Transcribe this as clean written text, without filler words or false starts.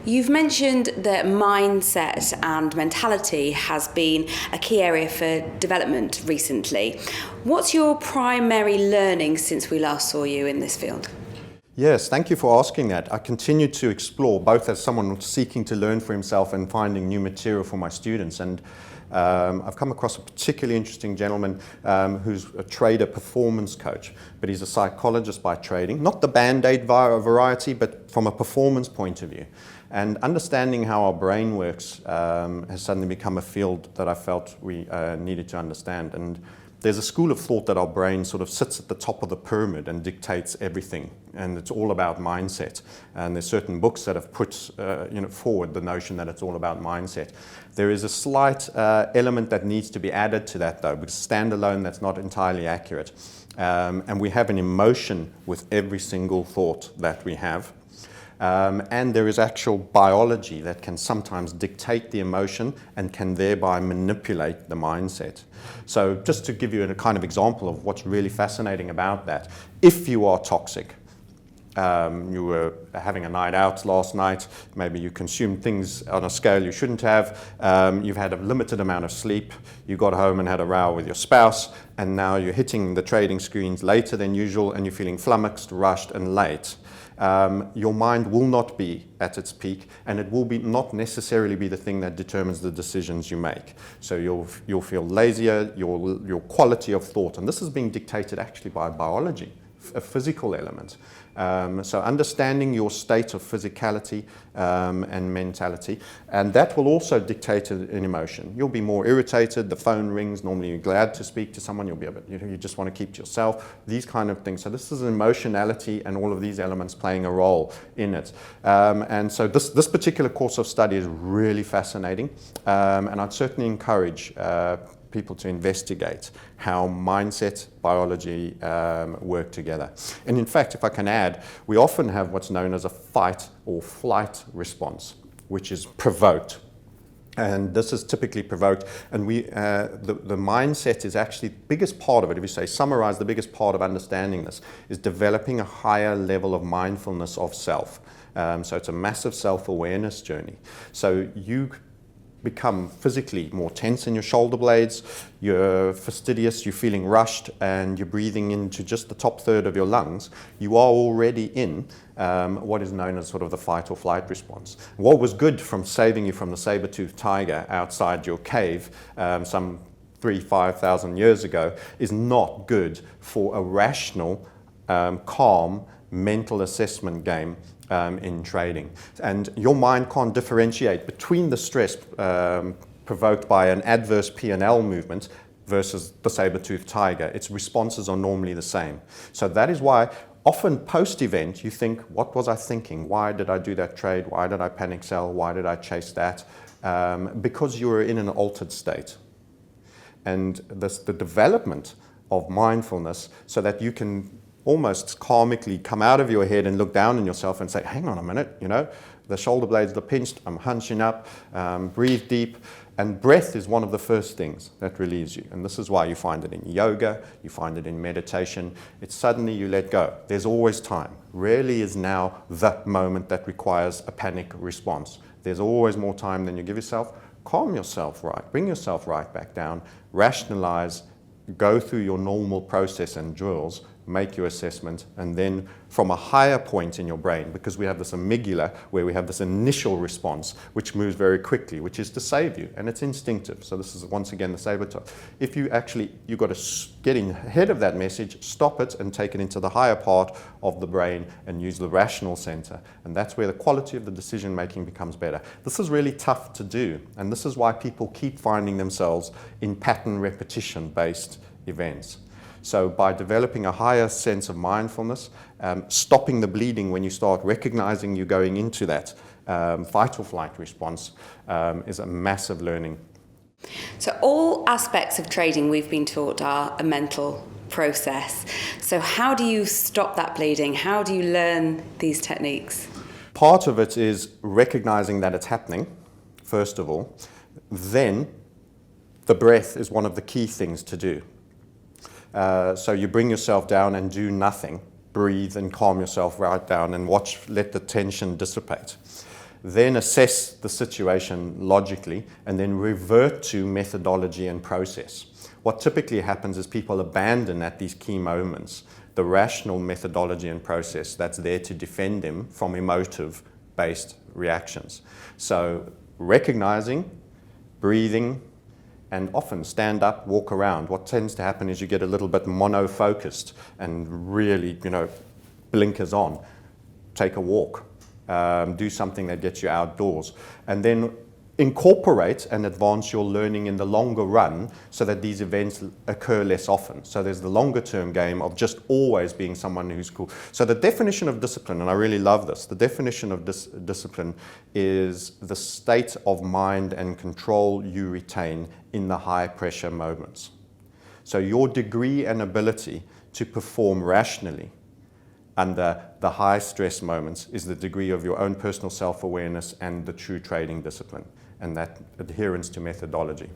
You've mentioned that mindset and mentality has been a key area for development recently. What's your primary learning since we last saw you in this field? Yes, thank you for asking that. I continue to explore, both as someone seeking to learn for himself and finding new material for my students. And I've come across a particularly interesting gentleman who's a trader performance coach, but he's a psychologist by training, not the Band-Aid variety, but from a performance point of view. And understanding how our brain works has suddenly become a field that I felt we needed to understand. And there's a school of thought that our brain sort of sits at the top of the pyramid and dictates everything, and it's all about mindset. And there's certain books that have put forward the notion that it's all about mindset. There is a slight element that needs to be added to that, though, because standalone, that's not entirely accurate. And we have an emotion with every single thought that we have. And there is actual biology that can sometimes dictate the emotion and can thereby manipulate the mindset. So just to give you a kind of example of what's really fascinating about that, if you are toxic, you were having a night out last night, maybe you consumed things on a scale you shouldn't have, you've had a limited amount of sleep, you got home and had a row with your spouse, and now you're hitting the trading screens later than usual and you're feeling flummoxed, rushed and late. Your mind will not be at its peak, and it will not necessarily be the thing that determines the decisions you make. So you'll feel lazier, your quality of thought, and this is being dictated actually by biology, a physical element. So understanding your state of physicality and mentality, and that will also dictate an emotion. You'll be more irritated, the phone rings, normally you're glad to speak to someone, you'll be able, you just want to keep to yourself, these kind of things. So this is emotionality and all of these elements playing a role in it. And so this particular course of study is really fascinating, and I'd certainly encourage people to investigate how mindset, biology work together. And in fact, if I can add, we often have what's known as a fight or flight response, which is provoked. And this is typically provoked, and the mindset is actually the biggest part of it. If you summarize, the biggest part of understanding this is developing a higher level of mindfulness of self. So it's a massive self-awareness journey. So you become physically more tense in your shoulder blades, you're fastidious, you're feeling rushed, and you're breathing into just the top third of your lungs, you are already in what is known as sort of the fight or flight response. What was good from saving you from the saber-toothed tiger outside your cave some 3,000-5,000 years ago is not good for a rational, calm, mental assessment game in trading. And your mind can't differentiate between the stress provoked by an adverse P&L movement versus the saber-toothed tiger. Its responses are normally the same. So that is why often post-event you think, what was I thinking? Why did I do that trade? Why did I panic sell? Why did I chase that? Because you were in an altered state. And the development of mindfulness so that you can almost karmically come out of your head and look down on yourself and say, hang on a minute, the shoulder blades are pinched, I'm hunching up, breathe deep. And breath is one of the first things that relieves you. And this is why you find it in yoga, you find it in meditation. It's suddenly you let go. There's always time. Rarely is now the moment that requires a panic response. There's always more time than you give yourself. Calm yourself right, bring yourself right back down, rationalize, go through your normal process and drills, make your assessment, and then from a higher point in your brain, because we have this amygdala where we have this initial response which moves very quickly, which is to save you, and it's instinctive. So this is once again the saber-tooth. If you've got to get in ahead of that message, stop it and take it into the higher part of the brain and use the rational center, and that's where the quality of the decision making becomes better. This is really tough to do, and this is why people keep finding themselves in pattern repetition based events. So by developing a higher sense of mindfulness, stopping the bleeding when you start recognizing you're going into that fight or flight response is a massive learning. So all aspects of trading we've been taught are a mental process. So how do you stop that bleeding? How do you learn these techniques? Part of it is recognizing that it's happening, first of all. Then the breath is one of the key things to do. So you bring yourself down and do nothing. Breathe and calm yourself right down and let the tension dissipate. then assess the situation logically, and then revert to methodology and process. What typically happens is people abandon at these key moments the rational methodology and process that's there to defend them from emotive-based reactions. So recognizing, breathing, and often stand up, walk around. What tends to happen is you get a little bit mono-focused and really, blinkers on. Take a walk, do something that gets you outdoors, and then incorporate and advance your learning in the longer run so that these events occur less often. So there's the longer term game of just always being someone who's cool. So the definition of discipline, and I really love this, the definition of discipline is the state of mind and control you retain in the high pressure moments. So your degree and ability to perform rationally under the high stress moments is the degree of your own personal self-awareness and the true trading discipline, and that adherence to methodology.